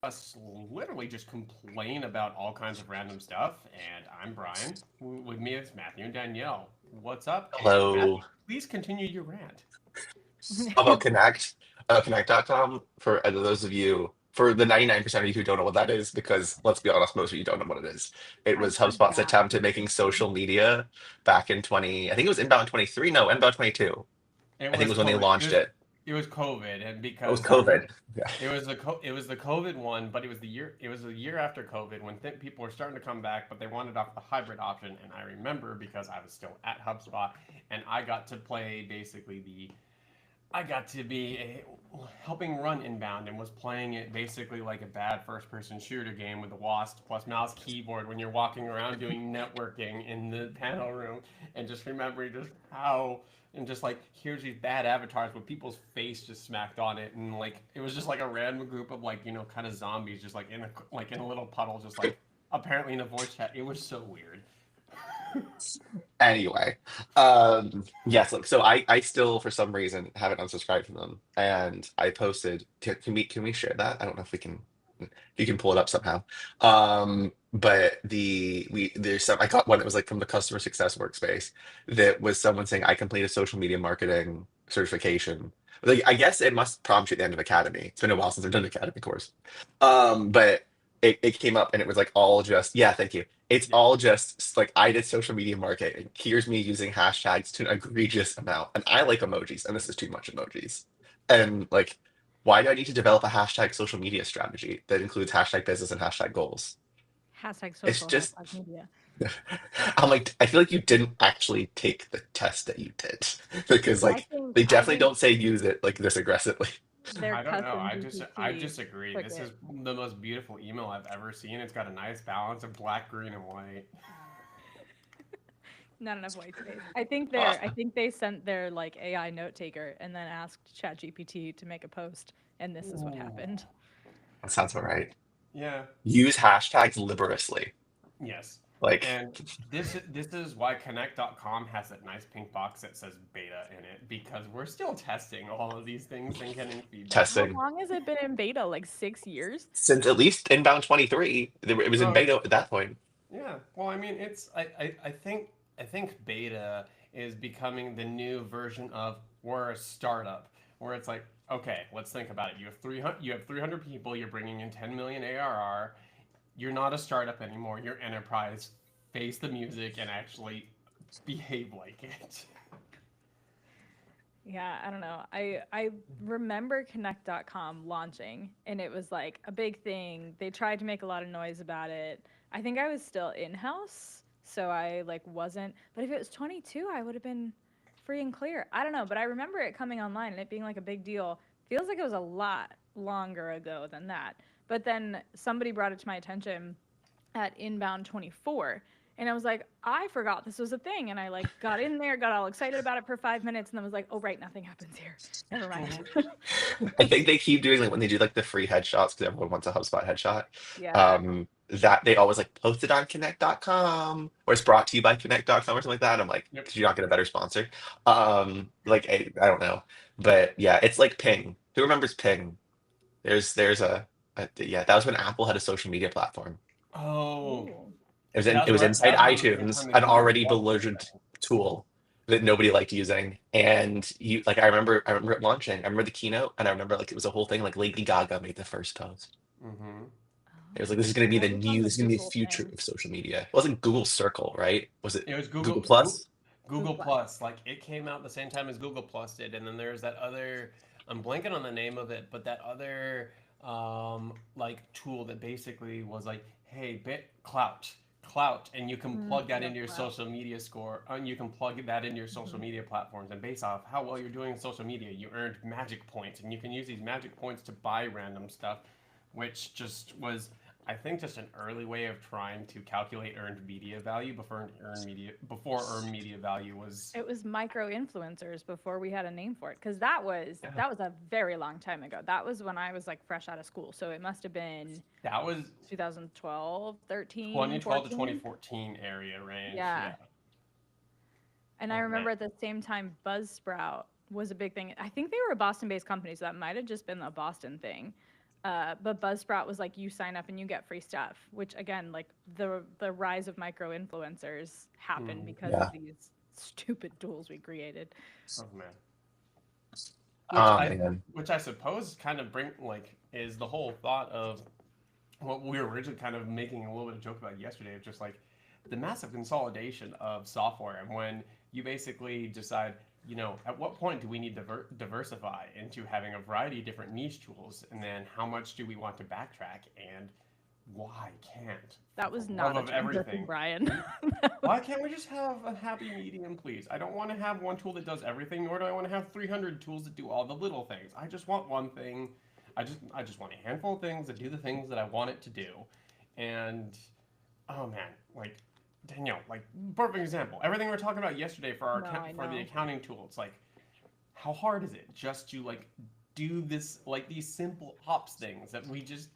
us literally just complain about all kinds of random stuff. And I'm Brian. With me is Matthew and Danielle. What's up? And Hello. Matthew, please continue your rant. How about Connect? Connect.com for those of you, for the 99% of you who don't know what that is, because let's be honest, most of you don't know what it is. It I was HubSpot's forgot. attempt at making social media back in 20, I think it was inbound 23, no, inbound 22. It I think it was was when they COVID. launched it. It was COVID, and It was because I remember COVID. Yeah. it was the COVID one, but it was a year after COVID when people were starting to come back, but they wanted off the hybrid option. And I remember because I was still at HubSpot, and I got to play basically the I got to be helping run inbound and was playing it basically like a bad first person shooter game with the WASD plus mouse keyboard when you're walking around doing networking in the panel room and just remembering just how and just like here's these bad avatars with people's face just smacked on it and like it was just like a random group of like kind of zombies just like in a little puddle just like apparently in a voice chat. It was so weird. Anyway, yes, like so I still for some reason haven't unsubscribed from them, and I posted. Can we share that? I don't know if we can. If you can pull it up somehow. But there's some I got one that was like from the customer success workspace that was someone saying I completed social media marketing certification. Like I guess it must prompt you at the end of academy. It's been a while since I've done an academy course. But it came up and it was like all just yeah, thank you. It's Yeah. all just like I did social media marketing. Here's me using hashtags to an egregious amount. And I like emojis, and this is too much emojis. And like, why do I need to develop a hashtag social media strategy that includes hashtag business and hashtag goals? Hashtag It's social, just, hashtag media. I'm like, I feel like you didn't actually take the test that you did because I like think they I definitely think don't say use it like this aggressively. their I don't know. custom I GPT disagree. took This is it. the most beautiful email I've ever seen. It's got a nice balance of black, green, and white. Not enough white space. I Uh, think they sent their like AI note taker and then asked ChatGPT to make a post, and this is what Ooh. happened. that sounds all right. Yeah. Use hashtags liberously. Yes. Like And this is why Connect.com has that nice pink box that says beta in it because we're still testing all of these things and getting feedback. How testing long has it been in beta? Like 6 years? since at least inbound 23. It was in Oh, beta at that point. yeah. Well, I mean, I think beta is becoming the new version of we're a startup, where it's like, okay, let's think about it. You have 300 people. You're bringing in 10 million ARR. You're not a startup anymore. You're enterprise. Face the music and actually behave like it. Yeah, I don't know. I remember Connect.com launching and it was like a big thing. They tried to make a lot of noise about it. I think I was still in-house, so I like wasn't, but if it was 22, I would have been free and clear. I don't know, but I remember it coming online and it being like a big deal. Feels like it was a lot longer ago than that. But then somebody brought it to my attention at Inbound 24. And I was like, I forgot this was a thing. And I like got in there, got all excited about it for 5 minutes, and then was like, oh right, nothing happens here. Never mind. Mhm. I think they keep doing like when they do like the free headshots because everyone wants a HubSpot headshot. Yeah. That they always like post it on Connect.com or it's brought to you by Connect.com or something like that. I'm like, Yep. could you not get a better sponsor? Like I don't know, but yeah, it's like Ping. Who remembers Ping? There's a yeah. That was when Apple had a social media platform. Oh, Ooh. It was inside that was around the same iTunes, time that an Google already Plus was a belligerent thing. tool that nobody liked using. And you like I remember it launching. I remember the keynote and I remember like it was a whole thing like Lady Gaga made the first post. Mm-hmm. It was like this is gonna be the I was on new, the this is gonna be the Google future thing. of social media. It wasn't Google Circle, right? Was it It was Google Plus? Google Google Plus. Plus. Like it came out the same time as Google Plus did, and then there's that other. I'm blanking on the name of it, but that other like tool that basically was like, hey, bit clout, and you can Mm, plug that yep. into your Wow. social media score, and you can plug that into your social Mhm. media platforms, and based off how well you're doing in social media, you earned magic points, and you can use these magic points to buy random stuff, which just was I think just an early way of trying to calculate earned media value before earned media value was It was micro influencers before we had a name for it, because yeah, that was a very long time ago. That was when I was like fresh out of school, so it must have been that was 2012, 13, 2012 to 14. 2014 area range. Yeah. Yeah. And I Oh man. remember at the same time, Buzzsprout was a big thing. I think they were a Boston based company, so that might have just been a Boston thing. But Buzzsprout was like, you sign up and you get free stuff, which again, like the rise of micro influencers happened because Yeah. of these stupid tools we created. Oh man. Oh man. Which I suppose kind of is the whole thought of what we were originally kind of making a little bit of joke about yesterday, of just like the massive consolidation of software, and when you basically decide, at what point do we need to diversify into having a variety of different niche tools, and then how much do we want to backtrack, and why can't? That was For the not love a of everything, Brian. why can't we just have a happy medium, please? I don't want to have one tool that does everything, nor do I want to have 300 tools that do all the little things. I just want one thing. I just want a handful of things that do the things that I want it to do. And oh man, like Danielle, like perfect example. Everything we were talking about yesterday for our No, I for the know. accounting tool. It's like, how hard is it just to like do this, like these simple ops things that we just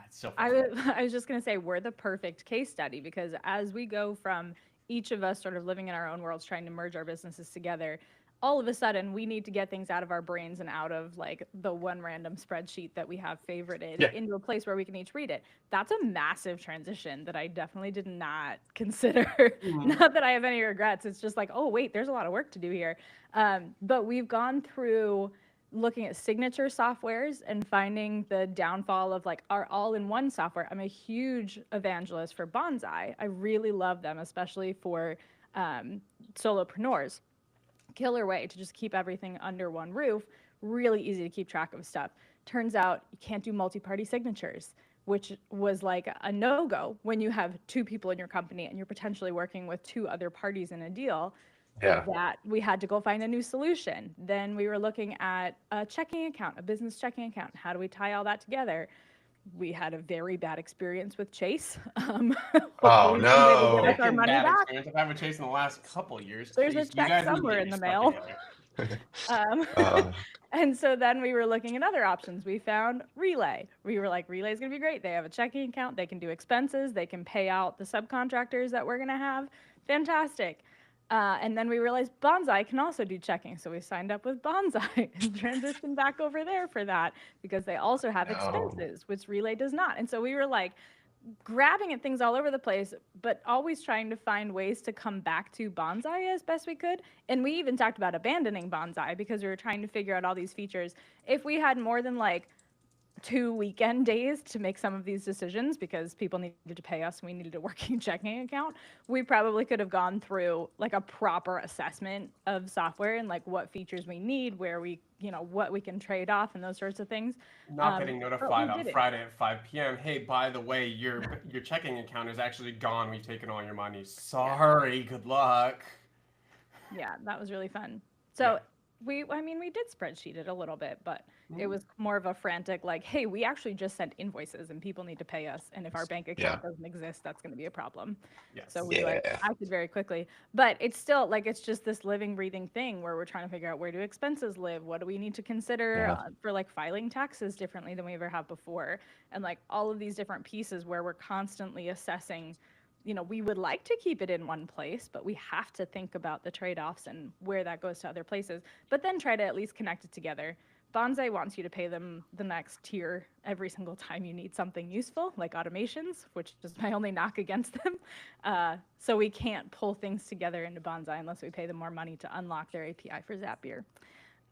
it's so frustrating. I was just going to say, we're the perfect case study because as we go from each of us sort of living in our own worlds, trying to merge our businesses together, all of a sudden we need to get things out of our brains and out of like the one random spreadsheet that we have favorited Yeah. into a place where we can each read it. That's a massive transition that I definitely did not consider. Mhm. Not that I have any regrets. It's just like, oh, wait, there's a lot of work to do here. But we've gone through looking at signature softwares and finding the downfall of like our all-in-one software. I'm a huge evangelist for Bonsai. I really love them, especially for solopreneurs. Killer way to just keep everything under one roof. Really easy to keep track of stuff. Turns out you can't do multi-party signatures, which was like a no-go when you have two people in your company and you're potentially working with two other parties in a deal. Yeah. That we had to go find a new solution. Then we were looking at a checking account, a business checking account. How do we tie all that together? We had a very bad experience with Chase. Oh Hopefully someday they get us our Second money bad back. experience I've had with Chase in the last couple of years. There's a Jeez, you check guys need to somewhere get in your the stuff mail. together. Um, uh, and so then we were looking at other options. We found Relay. We were like, Relay's gonna be great. They have a checking account. They can do expenses. They can pay out the subcontractors that we're gonna have. Fantastic. And then we realized Bonsai can also do checking. So we signed up with Bonsai and transitioned back over there for that because they also have no. expenses, which Relay does not. And so we were like, grabbing at things all over the place, but always trying to find ways to come back to Bonsai as best we could. And we even talked about abandoning Bonsai because we were trying to figure out all these features. If we had more than like 2 weekend days to make some of these decisions because people needed to pay us and we needed a working checking account, we probably could have gone through like a proper assessment of software and like what features we need, where we, what we can trade off and those sorts of things. Not getting But we notified on did it. Friday at 5 p.m. Hey, by the way, your checking account is actually gone. We've taken all your money. Yeah. Sorry. Good luck. Yeah, that was really fun. Yeah. So we did spreadsheet it a little bit, but it Mhm. was more of a frantic, like, hey, we actually just sent invoices and people need to pay us. And if our bank Yeah. account doesn't exist, that's going to be a problem. So Yes. we like Yeah. acted very quickly. But it's still like, it's just this living, breathing thing where we're trying to figure out where do expenses live? What do we need to consider Yeah. for like filing taxes differently than we ever have before? And like all of these different pieces where we're constantly assessing, we would like to keep it in one place, but we have to think about the trade offs and where that goes to other places, but then try to at least connect it together. Bonsai wants you to pay them the next tier every single time you need something useful, like automations, which is my only knock against them. So we can't pull things together into Bonsai unless we pay them more money to unlock their API for Zapier.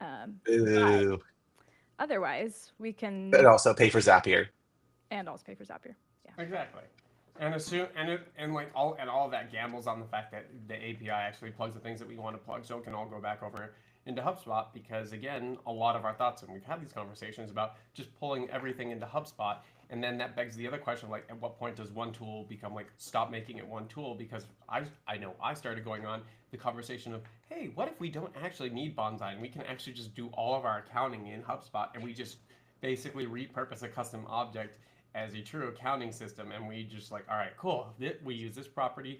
But Ooh. otherwise, we And can, also pay for Zapier. and also pay for Zapier. Yeah. Exactly. And assume and like all of that gambles on the fact that the API actually plugs the things that we want to plug, so it can all go back over into HubSpot. Because again, a lot of our thoughts, and we've had these conversations about just pulling everything into HubSpot, and then that begs the other question: like, at what point does one tool become like stop making it one tool? Because I know I started going on the conversation of, hey, what if we don't actually need Bonsai and we can actually just do all of our accounting in HubSpot, and we just basically repurpose a custom object as a true accounting system, and we just like, all right, cool, we use these properties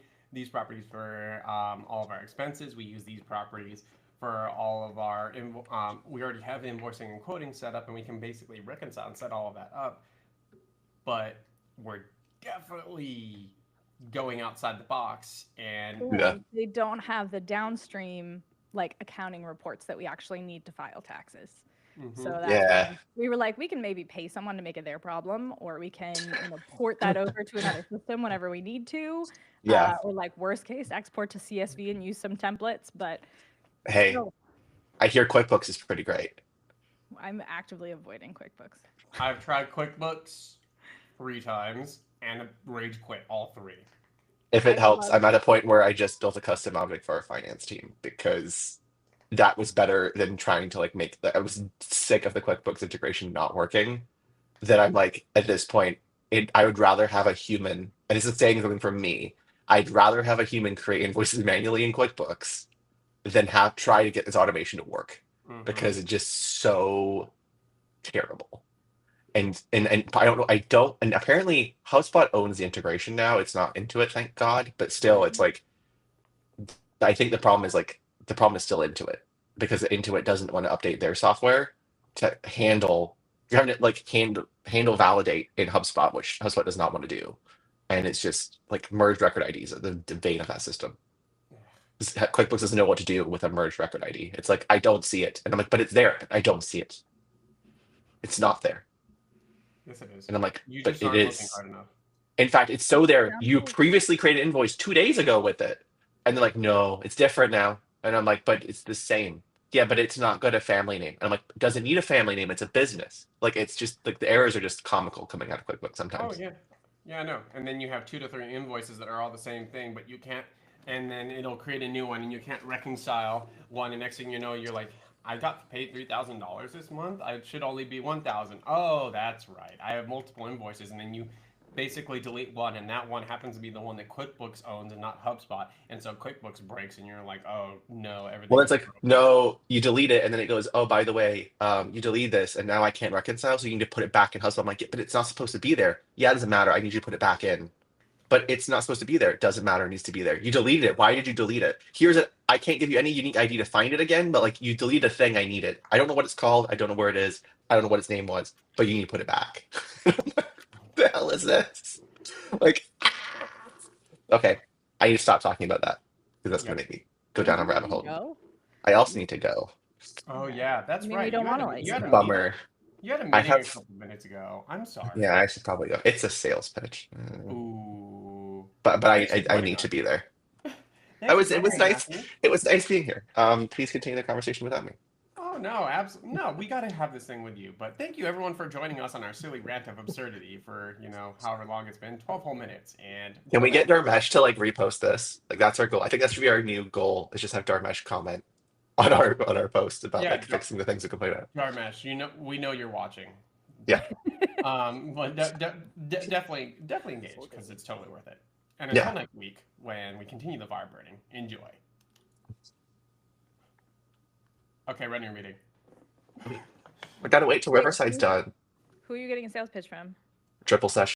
for all of our expenses, we use these properties for all of our we already have invoicing and quoting set up, and we can basically reconcile and set all of that up. But we're definitely going outside the box, and Yeah. They don't have the downstream like accounting reports that we actually need to file taxes. So Mhm. that's Yeah. when we were like, we can maybe pay someone to make it their problem, or we can, port that over to another system whenever we need to, Yeah. or like worst case, export to CSV and use some templates. But Hey, still, I hear QuickBooks is pretty great. I'm actively avoiding QuickBooks. I've tried QuickBooks 3 times and rage quit all 3. If I it helps, love I'm at a point where I just built a custom object for our finance team because that was better than trying to like make the. I was sick of the QuickBooks integration not working. That I'm like at this point, I would rather have a human, and this is saying something from me. I'd rather have a human create invoices manually in QuickBooks than have try to get this automation to work Mhm. because it's just so terrible. And I don't know, I don't, and apparently HubSpot owns the integration now. It's not Intuit, thank God, but still, it's Mhm. like I think the problem is like the problem is still Intuit because Intuit doesn't want to update their software to handle you're having to like handle validate in HubSpot, which HubSpot does not want to do. And it's just like merged record IDs are the vein of that system. QuickBooks doesn't know what to do with a merged record ID. It's like I don't see it, and I'm like, but it's there. I don't see it. It's not there, Yes, it is. and I'm like, You but just it aren't looking is. hard enough. In fact, it's so there. Sounds You like previously created an invoice 2 days ago with it. And they're like, no, it's different now. And I'm like, but it's the same. Yeah, but it's not got a family name. And I'm like, doesn't need a family name. It's a business. Like, it's just like the errors are just comical coming out of QuickBooks Oh sometimes. yeah, yeah, I know. And then you have 2 to 3 invoices that are all the same thing, but you can't. And then it'll create a new one, and you can't reconcile one. And next thing you know, you're like, I got paid $3,000 this month. I should only be 1,000. Oh, that's right. I have multiple invoices, and then you basically delete one, and that one happens to be the one that QuickBooks owns and not HubSpot. And so QuickBooks breaks, and you're like, oh no, Well, everything it's is like, broken. no, you delete it. And then it goes, oh, by the way, you delete this. And now I can't reconcile. So you need to put it back in HubSpot. I'm like, yeah, but it's not supposed to be there. Yeah, it doesn't matter. I need you to put it back in. But it's not supposed to be there. It doesn't matter. It needs to be there. You deleted it. Why did you delete it? Here's a. I can't give you any unique ID to find it again, but like you delete a thing I needed. I don't know what it's called. I don't know where it is. I don't know what its name was, but you need to put it back. The hell is this? Like, okay, I need to stop talking about that because that's gonna Yep. make me go don't down a you need rabbit to hole. go? I also need to go. Oh Okay. yeah, that's You mean we right. don't want to let You you had a go? meeting. Bummer. You had a I meeting a have. couple minutes ago. I'm Yeah, sorry. I should probably go. It's a sales pitch, Ooh. but Thanks for I joining need to us. be there. I Thanks for was. It was joining us, nice. Matthew. It was nice being here. Please continue the conversation without me. Oh no, absolutely no. We got to have this thing with you. But thank you everyone for joining us on our silly rant of absurdity for however long it's been, 12 whole minutes. And Can till we get next time, Darmesh to like repost this? Like that's our goal. I think that should be our new goal. Is just have Darmesh comment on our post about yeah, like fixing the things we complain about. Jarmesh, we know you're watching. Yeah, But definitely engage because it's totally worth it. And until yeah. next week, when we continue the fire burning, enjoy. Okay, run your meeting. We gotta wait till Wait, Riverside's done. who are you getting a sales pitch from? Triple session.